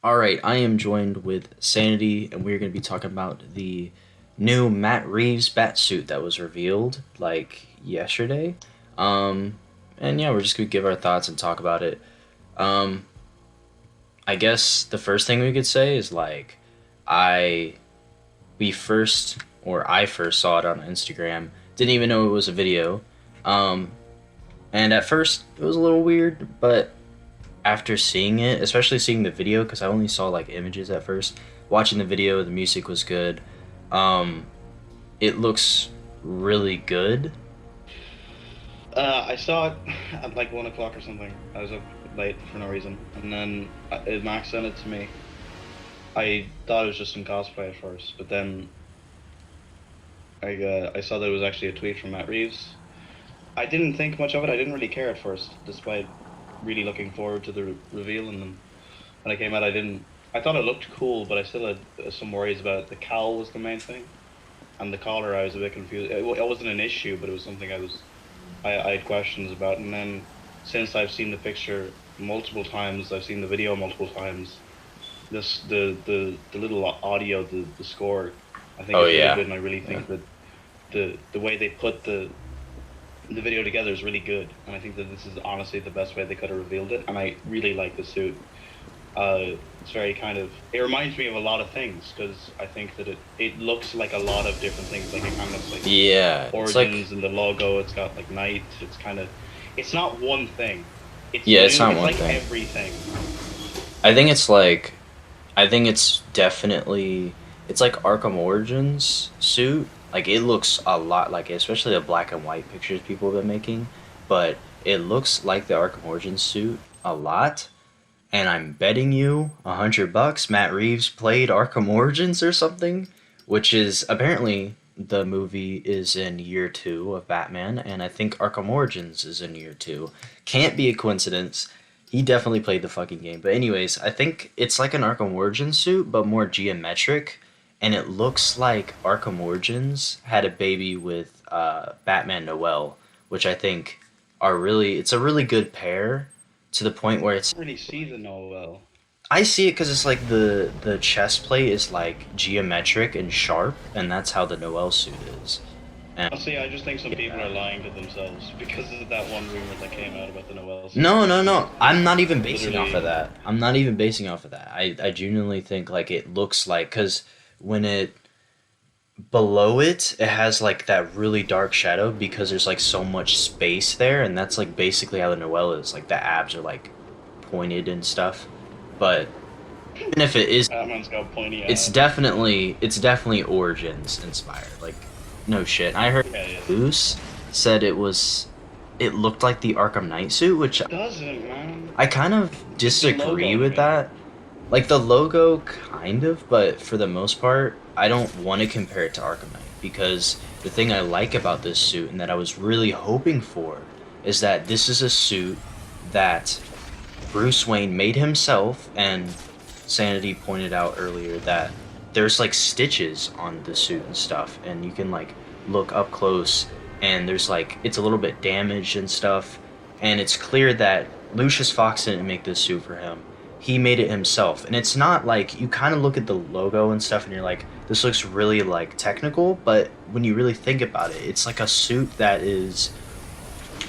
All right, I am joined with Sanity, and we're going to be talking about the new Matt Reeves Batsuit that was revealed like yesterday. Um, and yeah, we're just going to give our thoughts and talk about it. Um, I guess the first thing we could say is like, I we first or I first saw it on Instagram. Didn't even know it was a video. Um, and at first it was a little weird, but after seeing it, especially seeing the video, because I only saw like images at first. Watching the video, the music was good. Um, it looks really good. I saw it at like 1 o'clock or something. I was up late for no reason, and then Max sent it to me. I thought it was just some cosplay at first, but then I saw that it was actually a tweet from Matt Reeves. I didn't think much of it. I didn't really care at first, despite really looking forward to the reveal. And then when I came out, I didn't. I thought it looked cool, but I still had some worries about it. The cowl was the main thing, and the collar I was a bit confused. It wasn't an issue, but it was something I had questions about. And then since I've seen the picture multiple times, I've seen the video multiple times. The little audio, the score, I think Oh is really yeah, good, and I really yeah. think that the way they put the video together is really good. And I think that this is honestly the best way they could have revealed it. And I really like the suit. It's very kind of, it reminds me of a lot of things, because I think that it looks like a lot of different things. Like it kind of looks like Yeah, it's like Origins and the logo. It's got like Knight. It's kind of, it's not one thing. It's yeah, it's new. not It's one like thing. everything. I think it's like I think it's definitely it's like Arkham Origins suit. Like it looks a lot like it, especially the black and white pictures people have been making, but it looks like the Arkham Origins suit a lot. And I'm betting you $100 Matt Reeves played Arkham Origins or something, which is apparently the movie is in year two of Batman, and I think Arkham Origins is in year two. Can't be a coincidence. He definitely played the fucking game. But anyways, I think it's like an Arkham Origins suit, but more geometric, and it looks like Arkham Origins had a baby with Batman Noel, which I think are really it's a really good pair to the point where it's Really see the Noel. I see it because it's like the chest plate is like geometric and sharp, and that's how the Noel suit is. And Honestly, I just think some people yeah. are lying to themselves because of that one rumor that came out about the Noel suit. No, no, no. I'm not even basing off of Literally, that. I'm not even basing off of that. I genuinely think like it looks like because when it below it, it has like that really dark shadow because there's like so much space there, and that's like basically how the Noel is. Like the abs are like pointed and stuff, but even if it is Batman's got pointy it's abs. definitely Origins inspired. Like, no shit. I heard Yeah, yeah. Goose said it looked like the Arkham Knight suit, which Doesn't, man. I kind of The disagree logo, you with mean? that. Like the logo, kind of, but for the most part, I don't want to compare it to Arkham Knight because the thing I like about this suit and that I was really hoping for is that this is a suit that Bruce Wayne made himself, and Sanity pointed out earlier that there's like stitches on the suit and stuff, and you can like look up close, and there's like it's a little bit damaged and stuff, and it's clear that Lucius Fox didn't make this suit for him. He made it himself, and it's not like you kind of look at the logo and stuff, and you're like, this looks really like technical, but when you really think about it, it's like a suit that is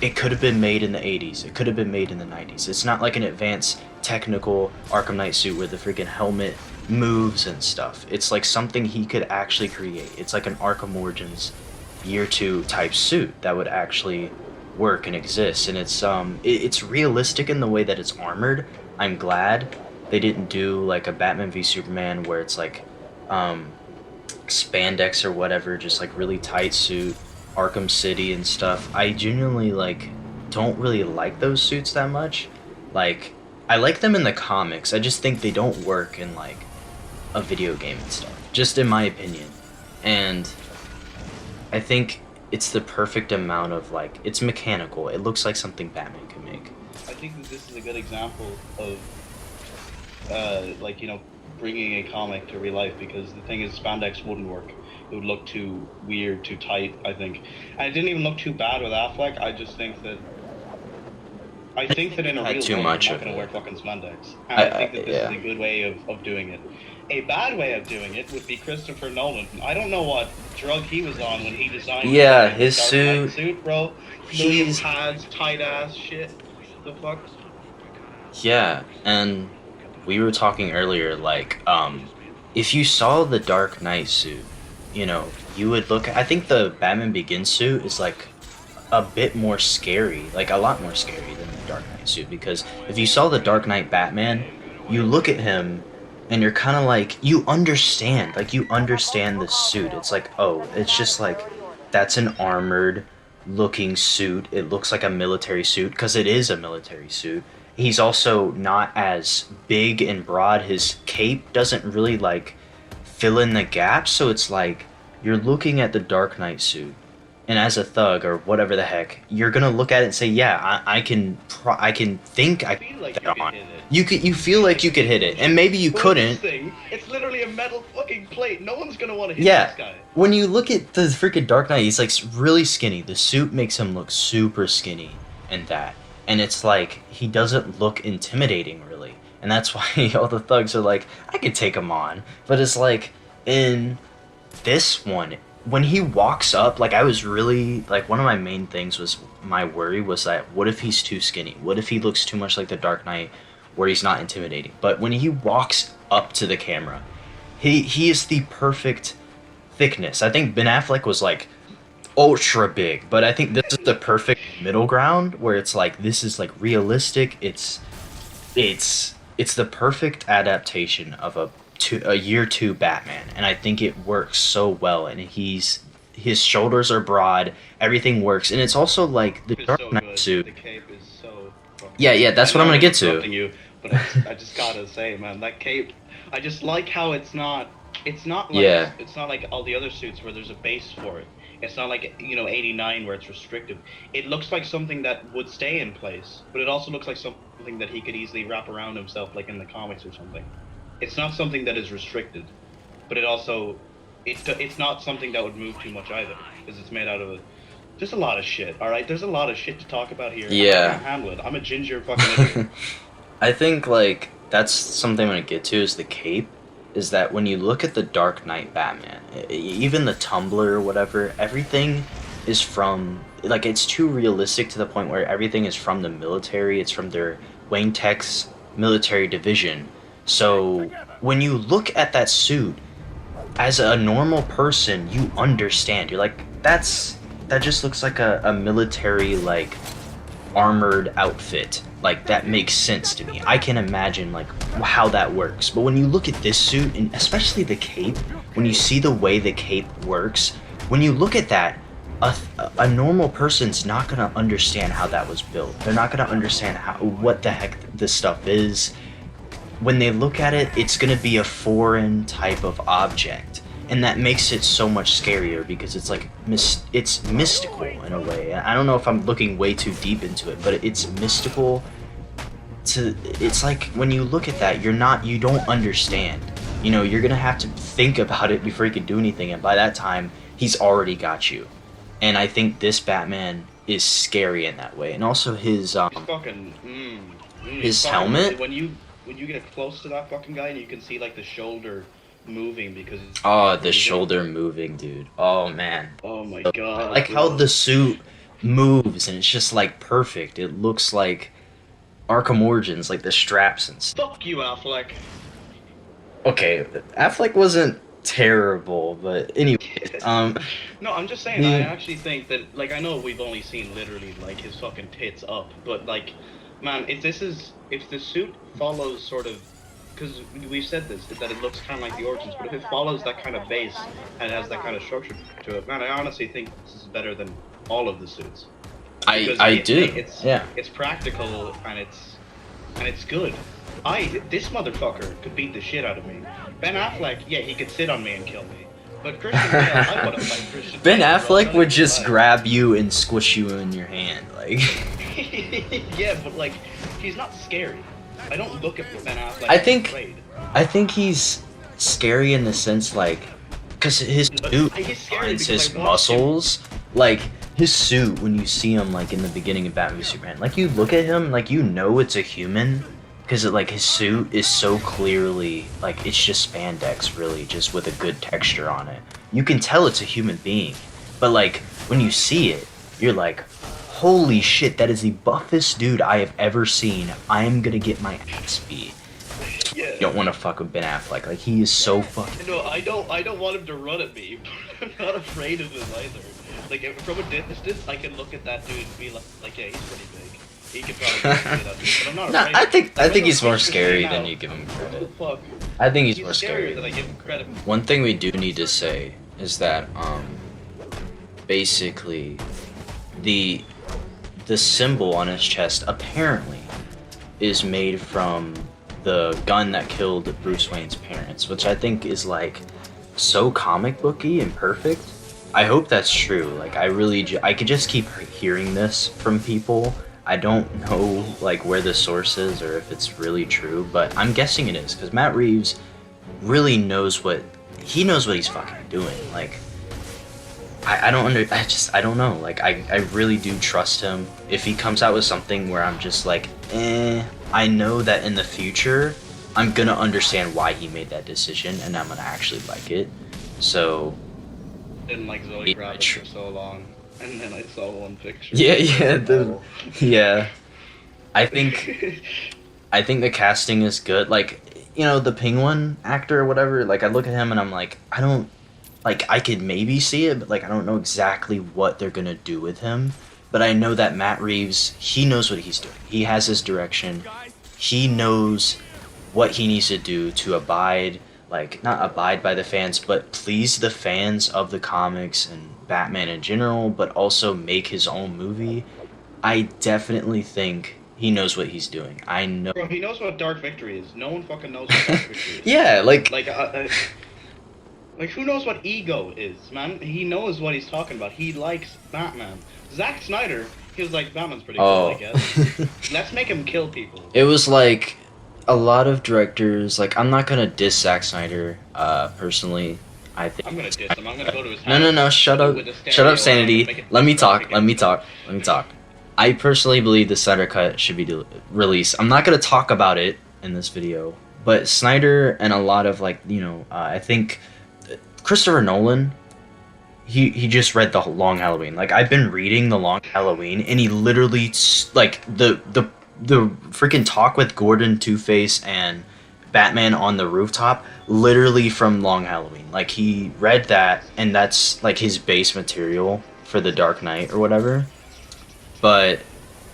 it could have been made in the 80s. It could have been made in the 90s. It's not like an advanced technical Arkham Knight suit where the freaking helmet moves and stuff. It's like something he could actually create. It's like an Arkham Origins year 2 type suit that would actually work and exist, and it's realistic in the way that it's armored. I'm glad they didn't do like a Batman v Superman where it's like um spandex or whatever, just like really tight suit, Arkham City and stuff. I genuinely like don't really like those suits that much. Like I like them in the comics. I just think they don't work in like a video game and stuff. Just in my opinion. And I think it's the perfect amount of like it's mechanical. It looks like something Batman could make. I think that this is a good example of, like, bringing a comic to real life, because the thing is, spandex wouldn't work. It would look too weird, too tight, I think. And it didn't even look too bad with Affleck. I just think that I think that in a Had real too world, you're much not of going to wear it. fucking spandex. And I think that this is Yeah. a good way of doing it. A bad way of doing it would be Christopher Nolan. I don't know what drug he was on when he designed the Yeah, fucking his Dark Knight suit. suit, bro. Million He's pads, tight ass shit. The fuck? Yeah, and we were talking earlier, like, if you saw the Dark Knight suit, you would look. I think the Batman Begins suit is like a bit more scary, like a lot more scary than the Dark Knight suit. Because if you saw the Dark Knight Batman, you look at him and you're kind of like, you understand the suit. It's like, oh, it's just like that's an armored looking suit. It looks like a military suit because it is a military suit. He's also not as big and broad. His cape doesn't really like fill in the gaps, so it's like you're looking at the Dark Knight suit, and as a thug or whatever the heck, you're gonna look at it and say, "Yeah, I can think I can Feel put like you that could on." hit it. You feel like you could hit it, and maybe you But with this couldn't. thing, it's literally a metal fucking plate. No one's gonna want to hit Yeah, this guy. when you look at the freaking Dark Knight, he's like really skinny. The suit makes him look super skinny, and it's like he doesn't look intimidating really, and that's why all the thugs are like, I could take him on. But it's like in this one, when he walks up, like I was really like one of my main things was my worry was that what if he's too skinny? What if he looks too much like the Dark Knight, where he's not intimidating? But when he walks up to the camera, he is the perfect thickness. I think Ben Affleck was like ultra big, but I think this is the perfect middle ground where it's like this is like realistic. It's the perfect adaptation of a year two Batman, and I think it works so well. And his shoulders are broad, everything works, and it's also like the It's Dark so Knight good. suit. The cape is so fucking Yeah, yeah, good. I that's what know I'm gonna I'm get to. interrupting you, but I just gotta say, man, that cape. I just like how it's not. Yeah, It's not like all the other suits where there's a base for it. It's not like 89 where it's restrictive. It looks like something that would stay in place, but it also looks like something that he could easily wrap around himself, like in the comics or something. It's not something that is restricted, but it's not something that would move too much either, because it's made out of just a lot of shit. All right, there's a lot of shit to talk about here. yeah. I can't handle it. I'm a ginger fucking idiot. I think like that's something I'm gonna get to is the cape. Is that when you look at the Dark Knight Batman, even the Tumblr or whatever, everything is from like it's too realistic to the point where everything is from the military. It's from their Wayne Tech's military division. So when you look at that suit as a normal person, you understand. You're like, that just looks like a military like armored outfit. Like that makes sense to me. I can imagine like how that works. But when you look at this suit and especially the cape, when you see the way the cape works, when you look at that, a normal person's not gonna understand how that was built. They're not gonna understand what the heck this stuff is. When they look at it, it's gonna be a foreign type of object, and that makes it so much scarier because it's like it's mystical in a way. I don't know if I'm looking way too deep into it, but it's mystical. It's like when you look at that, you don't understand. You're gonna have to think about it before you can do anything, and by that time, he's already got you. And I think this Batman is scary in that way, and also his He's fucking. his helmet. When you get close to that fucking guy and you can see like the shoulder moving because Oh, he's the breathing. shoulder moving, dude. Oh man. Oh my I god. like how bro. the suit moves and it's just like perfect. It looks like Arkham Origins, like the straps and stuff. Fuck you, Affleck. Okay, Affleck wasn't terrible, but anyway, No, I'm just saying. yeah. I actually think that, like, I know we've only seen literally like his fucking tits up, but like, man, if the suit follows sort of, because we've said this that it looks kind of like the Origins, but if it follows that kind of base and has that kind of structure to it, man, I honestly think this is better than all of the suits. Because I do. It's Yeah. it's practical and it's good. This motherfucker could beat the shit out of me. Ben Affleck, yeah, he could sit on me and kill me. But Christian Bale, I want to fight Christian Ben Bale, bro. Affleck Not would even just lie. grab you and squish you in your hand, like. Yeah, but like, he's not scary. I don't look at Ben Affleck. I and think- afraid. I think he's scary in the sense like, cause his suit He's scary finds because his I watched him. muscles. Like his suit, when you see him like in the beginning of Batman v Superman, like you look at him, like you know it's a human, because like his suit is so clearly like it's just spandex, really, just with a good texture on it. You can tell it's a human being, but like when you see it, you're like, holy shit, that is the buffest dude I have ever seen. I am gonna get my ass beat. Yeah. You don't want to fuck with Ben Affleck. Like he is so fucking. No, I don't want him to run at me. But I'm not afraid of him either. Like from a distance, I can look at that dude and be like, yeah, he's pretty big. He could probably get at me, but I'm not No, afraid. I think he's more scary than you give him credit. Fuck. I think he's more scarier scary than I give him credit. One thing we do need to say is that basically the symbol on his chest apparently is made from the gun that killed Bruce Wayne's parents, which I think is like so comic booky and perfect. I hope that's true. Like I could just keep hearing this from people. I don't know like where the source is or if it's really true, but I'm guessing it is because Matt Reeves really knows what he's fucking doing. Like I don't know. Like I really do trust him. If he comes out with something where I'm just like, I know that in the future I'm gonna understand why he made that decision and I'm gonna actually like it. So Didn't like Zoe Kravitz for so long, and then I saw one picture. Yeah. I think the casting is good. Like, you know, the Penguin actor or whatever, like I look at him and I'm like, I could maybe see it, but like I don't know exactly what they're gonna do with him. But I know that Matt Reeves, he knows what he's doing. He has his direction. He knows what he needs to do to not abide by the fans, but please the fans of the comics and Batman in general, but also make his own movie. I definitely think he knows what he's doing. I know. Bro, he knows what Dark Victory is. No one fucking knows what Dark Victory is. Yeah, Like who knows what ego is, man? He knows what he's talking about. He likes Batman. Zack Snyder, he was like, Batman's pretty cool, I guess. Let's make him kill people. It was like a lot of directors, like I'm not gonna diss Zack Snyder, personally. I think I'm gonna diss him. I'm gonna go to his house. No, shut up, Sanity. Let me talk. I personally believe the Snyder Cut should be released. I'm not gonna talk about it in this video, but Snyder and a lot of I think Christopher Nolan, he just read the Long Halloween. Like I've been reading the Long Halloween, and he literally like the freaking talk with Gordon, Two-Face, and Batman on the rooftop, literally from Long Halloween. Like he read that, and that's like his base material for the Dark Knight or whatever. But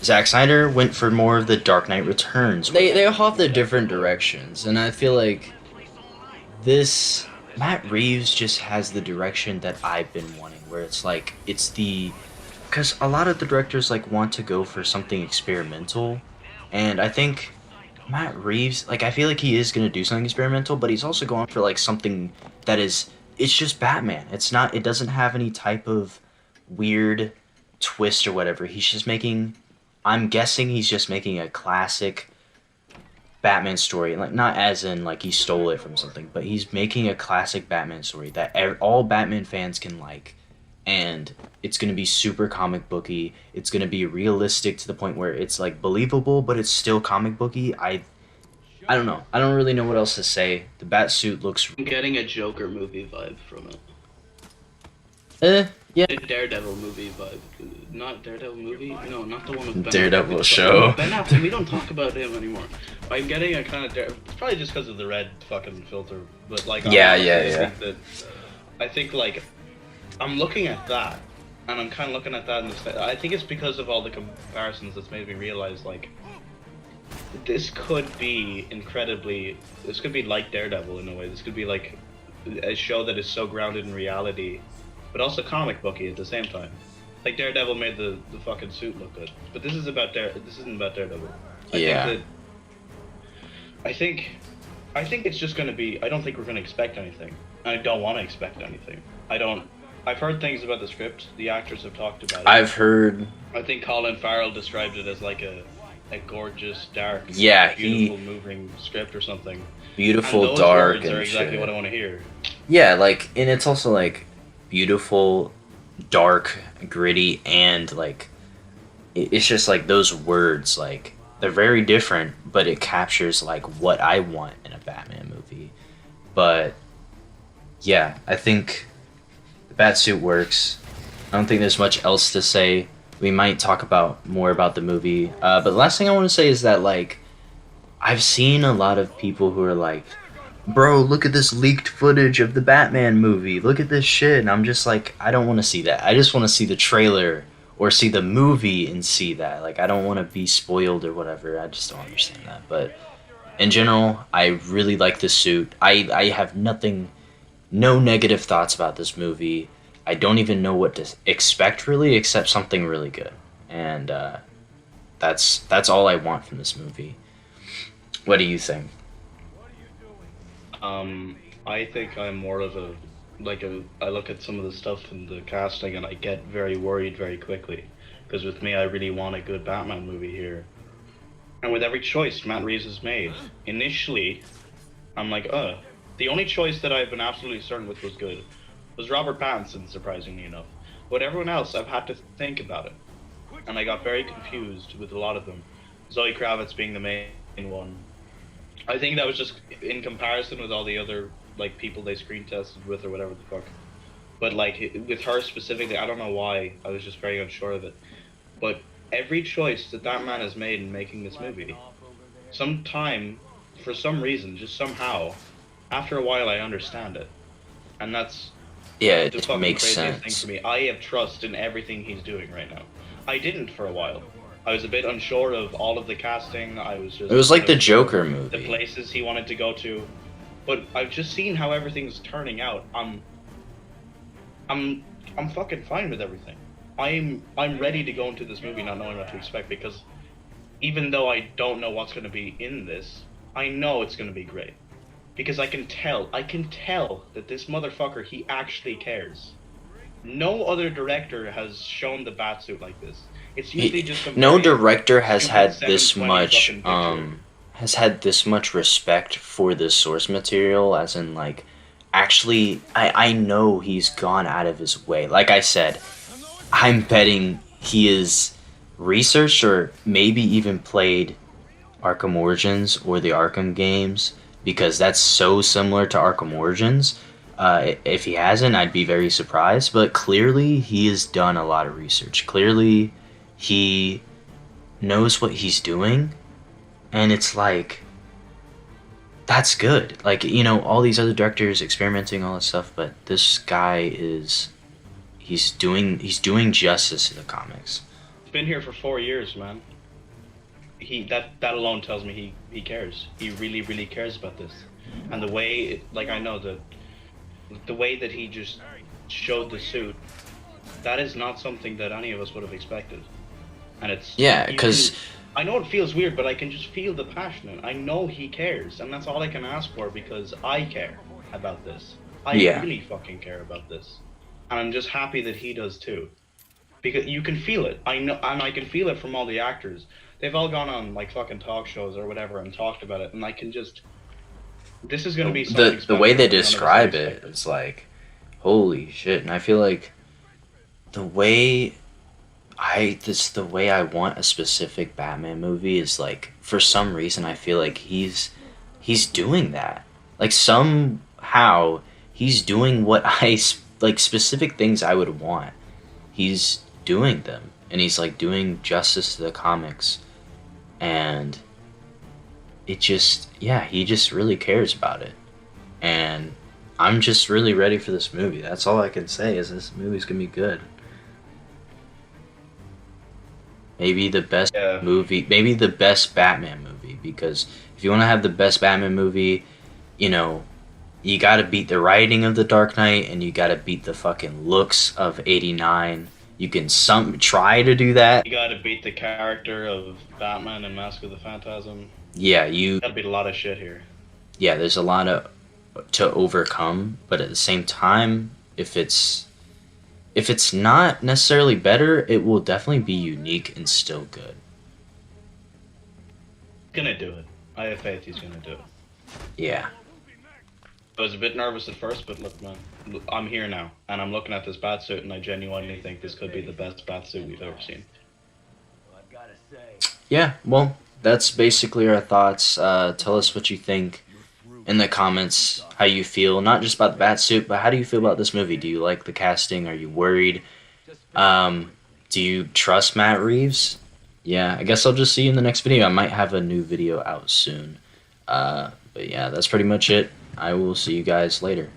Zack Snyder went for more of the Dark Knight Returns. They all have the different directions, and I feel like this Matt Reeves just has the direction that I've been wanting, where it's like because a lot of the directors like want to go for something experimental, and I think Matt Reeves, like I feel like he is gonna do something experimental, but he's also going for like something that it's just Batman. It doesn't have any type of weird twist or whatever. I'm guessing he's just making a classic Batman story, like not as in like he stole it from something, but he's making a classic Batman story that all Batman fans can like, and it's gonna be super comic booky. It's gonna be realistic to the point where it's like believable, but it's still comic booky. I don't know. I don't really know what else to say. The Batsuit looks. I'm getting a Joker movie vibe from it. Yeah. A Daredevil movie vibe. Not Daredevil movie? No, not the one with Ben Daredevil Affleck. show. Ben Affleck, we don't talk about him anymore. I'm getting a kind of it's probably just because of the red fucking filter, but like I think like I'm looking at that, and I'm kind of looking at that, and I think it's because of all the comparisons that's made me realize like this could be like Daredevil in a way. This could be like a show that is so grounded in reality, but also comic booky at the same time. Like Daredevil made the fucking suit look good, but this isn't about Daredevil. I think it's just gonna be. I don't think we're gonna expect anything. I don't want to expect anything. I've heard things about the script. The actors have talked about it. I've heard. I think Colin Farrell described it as like a gorgeous, dark, beautiful, moving script or something. Beautiful, and those dark, words and are exactly shit. what I want to hear. Yeah, like, and it's also like beautiful, dark, gritty, and like it's just like those words like they're very different, but it captures like what I want in a Batman movie. But yeah, I think the Batsuit works. I don't think there's much else to say. We might talk about more about the movie. But the last thing I want to say is that like I've seen a lot of people who are like, "Bro, look at this leaked footage of the Batman movie. Look at this shit." And I'm just like, I don't want to see that. I just want to see the trailer or see the movie and see that. Like I don't want to be spoiled or whatever. I just don't understand that. But in general, I really like this suit. I have nothing, no negative thoughts about this movie. I don't even know what to expect really, except something really good, and that's all I want from this movie. What do you think? I think I'm more of a I look at some of the stuff in the casting and I get very worried very quickly because with me I really want a good Batman movie here. And with every choice Matt Reeves has made, initially I'm like, the only choice that I've been absolutely certain with was good was Robert Pattinson, surprisingly enough. But everyone else I've had to think about it. And I got very confused with a lot of them. Zoe Kravitz being the main one. I think that was just in comparison with all the other like people they screen tested with or whatever the fuck. But like with her specifically, I don't know why. I was just very unsure of it. But every choice that that man has made in making this movie, sometime, for some reason, just somehow, after a while, I understand it, and that's Yeah, the it fucking makes craziest thing for sense. me. I have trust in everything he's doing right now. I didn't for a while. I was a bit unsure of all of the casting. I was It just was kind like of the unsure of Joker the movie. places he wanted to go to. But I've just seen how everything's turning out. I'm I'm fucking fine with everything. I'm ready to go into this movie not knowing what to expect because even though I don't know what's going to be in this, I know it's going to be great because I can tell that this motherfucker he actually cares. No other director has shown the Batsuit like this. It's usually just some No very director stupid 720 fucking picture. has had this much respect for the source material, as in like actually I know he's gone out of his way. Like I said, I'm betting he is researched or maybe even played Arkham Origins or the Arkham games because that's so similar to Arkham Origins. If he hasn't, I'd be very surprised. But clearly, he has done a lot of research. Clearly, he knows what he's doing, and it's like that's good. Like all these other directors experimenting all this stuff, but this guy is he's doing justice to the comics. He's been here for 4 years, man. That alone tells me he cares. He really cares about this. And the way like I know that the way that he just showed the suit, that is not something that any of us would have expected. And it's Yeah, you can because I know it feels weird, but I can just feel the passion. And I know he cares, and that's all I can ask for because I care about this. I yeah, really fucking care about this, and I'm just happy that he does too. Because you can feel it. I know, and I can feel it from all the actors. They've all gone on like fucking talk shows or whatever and talked about it, and I can just. This is gonna be something the way they special that none of us had describe it expected. is like holy shit, and I feel like the way the way I want a specific Batman movie is like for some reason I feel like he's doing that. Like somehow he's doing what like specific things I would want. He's doing them and he's like doing justice to the comics and it just yeah, he just really cares about it. And I'm just really ready for this movie. That's all I can say is this movie's going to be good. Maybe the best Yeah, movie, maybe the best Batman movie. Because if you want to have the best Batman movie, you know, you got to beat the writing of The Dark Knight, and you got to beat the fucking looks of '89. You can some try to do that. you gotta beat the character of Batman and Mask of the Phantasm. Yeah, you. Gotta beat a lot of shit here. Yeah, there's a lot of to overcome, but at the same time, if it's not necessarily better, it will definitely be unique and still good. He's gonna do it. I have faith he's gonna do it. Yeah. I was a bit nervous at first, but look, man, I'm here now, and I'm looking at this Batsuit, and I genuinely think this could be the best Batsuit we've ever seen. Yeah, well, that's basically our thoughts. Tell us what you think in the comments, how you feel, not just about the Batsuit, but how do you feel about this movie? Do you like the casting? Are you worried? Um, do you trust Matt Reeves? Yeah, I guess I'll just see you in the next video. I might have a new video out soon. But yeah, that's pretty much it. I will see you guys later.